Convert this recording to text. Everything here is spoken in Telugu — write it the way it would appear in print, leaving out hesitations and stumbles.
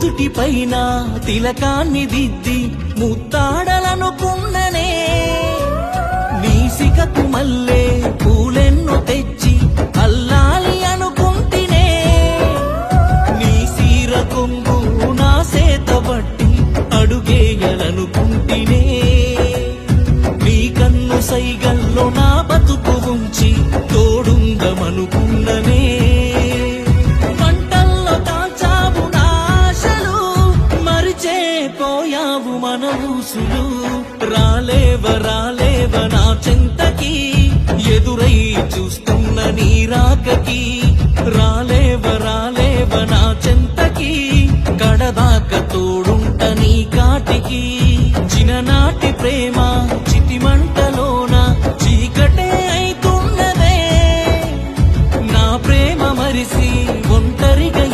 నుదుటి పైన తిలకాన్ని దిద్ది ముత్తాడలనుకున్ననే నీ సిగకు మల్లే పూలెన్ను తెచ్చి అల్లాలి అనుకుంటినే నీ సీర కొంగు నా సేత బట్టి అడుగేయలనుకుంటినే నీ కన్ను సైగల్లో నా బతుకు ఉంచి తోడుందమనుకున్ననే పంటల్లో తాచావు నాశలు మరిచే పోయావు మన ఊసులు రాలేవ నా చెంతకి ఎదురై చూస్తున్న నీ రాకకి రాలేవ నా చెంతకి కడదాక తోడుంట నీ కాటికి చిన్ననాటి ప్రేమ చితిమంటలోన చీకటే అయితున్నదే నా ప్రేమ మరిసి ఒంటరిగా